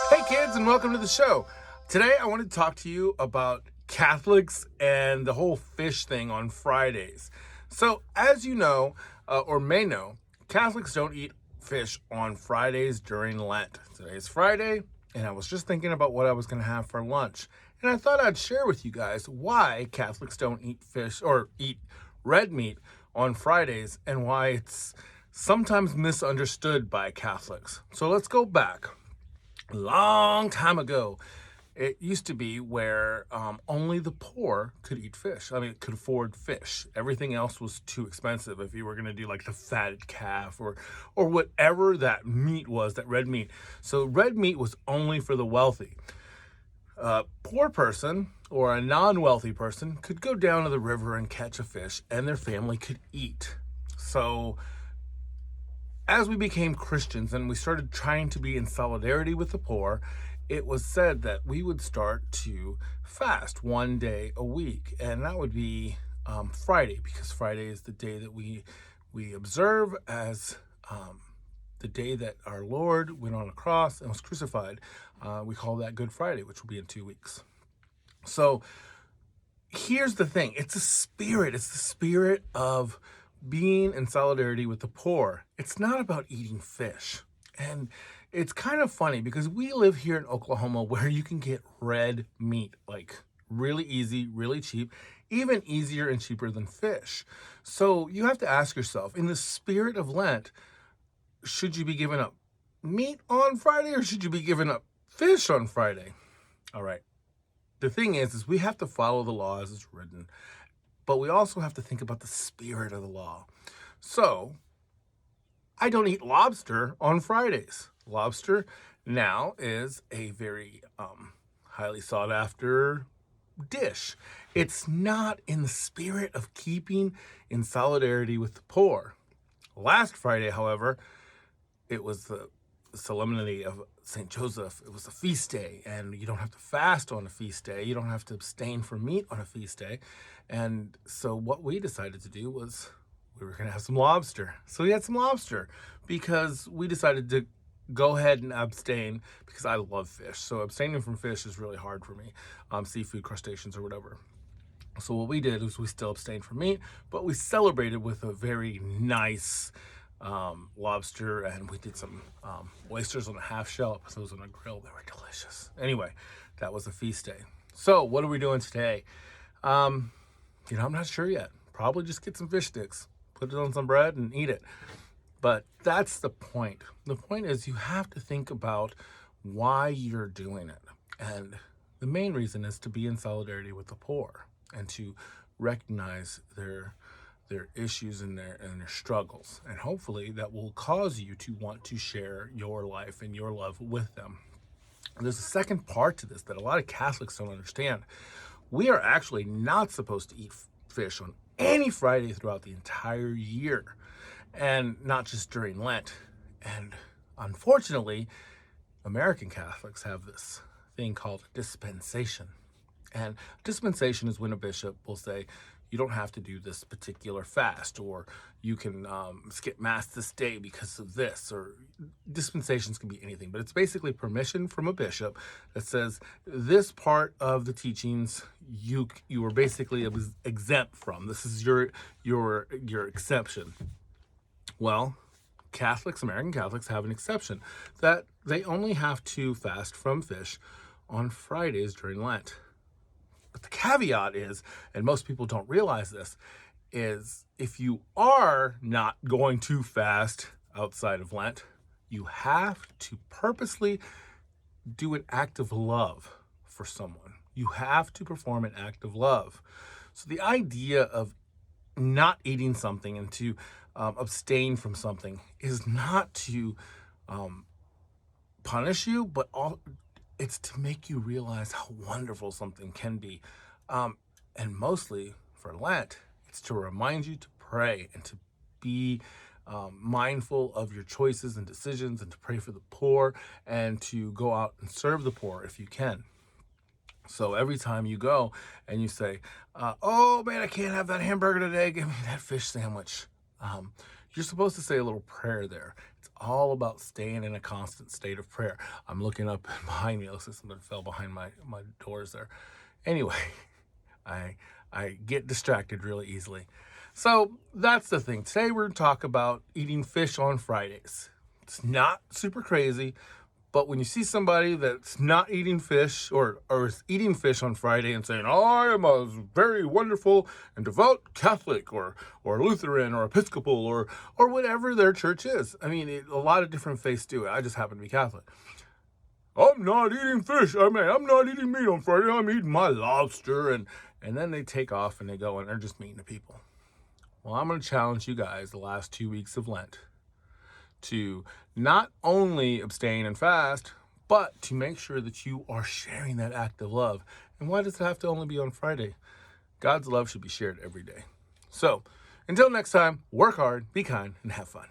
Hey kids, and welcome to the show. Today I want to talk to you about Catholics and the whole fish thing on Fridays. So, as you know, or may know, Catholics don't eat fish on Fridays during Lent. Today is Friday, and I was just thinking about what I was going to have for lunch. And I thought I'd share with you guys why Catholics don't eat fish or eat red meat on Fridays and why it's sometimes misunderstood by Catholics. So let's go back. A long time ago, it used to be where only the poor could eat fish. I mean, could afford fish. Everything else was too expensive. If you were going to do like the fatted calf or whatever that meat was, that red meat. So red meat was only for the wealthy. A poor person or a non-wealthy person could go down to the river and catch a fish, and their family could eat. So as we became Christians and we started trying to be in solidarity with the poor, it was said that we would start to fast one day a week, and that would be Friday, because Friday is the day that we observe as the day that our Lord went on a cross and was crucified. We call that Good Friday, which will be in 2 weeks. So here's the thing: it's a spirit. It's the spirit of being in solidarity with the poor. It's not about eating fish. And it's kind of funny because we live here in Oklahoma where you can get red meat, like really easy, really cheap, even easier and cheaper than fish. So you have to ask yourself, in the spirit of Lent, should you be giving up meat on Friday or should you be giving up fish on Friday? All right. The thing is we have to follow the law as it's written, but we also have to think about the spirit of the law. So I don't eat lobster on Fridays. Lobster now is a very highly sought after dish. It's not in the spirit of keeping in solidarity with the poor. Last Friday, however, it was the solemnity of St. Joseph. It was a feast day, and you don't have to fast on a feast day. You don't have to abstain from meat on a feast day. And so what we decided to do was we were going to have some lobster. So we had some lobster because we decided to go ahead and abstain because I love fish. So abstaining from fish is really hard for me, seafood, crustaceans, or whatever. So what we did was we still abstained from meat, but we celebrated with a very nice lobster, and we did some oysters on a half shell. I put those on a grill. They were delicious. Anyway, that was a feast day. So what are we doing today? I'm not sure yet. Probably just get some fish sticks, put it on some bread, and eat it. But that's the point. The point is you have to think about why you're doing it. And the main reason is to be in solidarity with the poor and to recognize their issues and their struggles. And hopefully that will cause you to want to share your life and your love with them. And there's a second part to this that a lot of Catholics don't understand. We are actually not supposed to eat fish on any Friday throughout the entire year, and not just during Lent. And unfortunately, American Catholics have this thing called dispensation. And dispensation is when a bishop will say, you don't have to do this particular fast, or you can skip mass this day because of this, or dispensations can be anything, but it's basically permission from a bishop that says this part of the teachings you are basically exempt from. This is your exception. Well, American Catholics have an exception that they only have to fast from fish on Fridays during Lent. But the caveat is, and most people don't realize this, is if you are not going to fast outside of Lent, you have to purposely do an act of love for someone. You have to perform an act of love. So the idea of not eating something and to abstain from something is not to punish you, but it's to make you realize how wonderful something can be. And mostly for Lent, it's to remind you to pray and to be mindful of your choices and decisions, and to pray for the poor and to go out and serve the poor if you can. So every time you go and you say, oh man, I can't have that hamburger today, give me that fish sandwich. you're supposed to say a little prayer there. It's all about staying in a constant state of prayer. I'm looking up behind me. It looks like something fell behind my doors there. Anyway, I get distracted really easily. So that's the thing. Today we're going to talk about eating fish on Fridays. It's not super crazy, but when you see somebody that's not eating fish or is eating fish on Friday and saying, "Oh, I am a very wonderful and devout Catholic or Lutheran or Episcopal or whatever their church is." I mean, a lot of different faiths do it. I just happen to be Catholic. "I'm not eating fish. I'm not eating meat on Friday. I'm eating my lobster." And then they take off and they go and they're just mean to people. Well, I'm going to challenge you guys the last 2 weeks of Lent to not only abstain and fast, but to make sure that you are sharing that act of love. And why does it have to only be on Friday? God's love should be shared every day. So until next time, work hard, be kind, and have fun.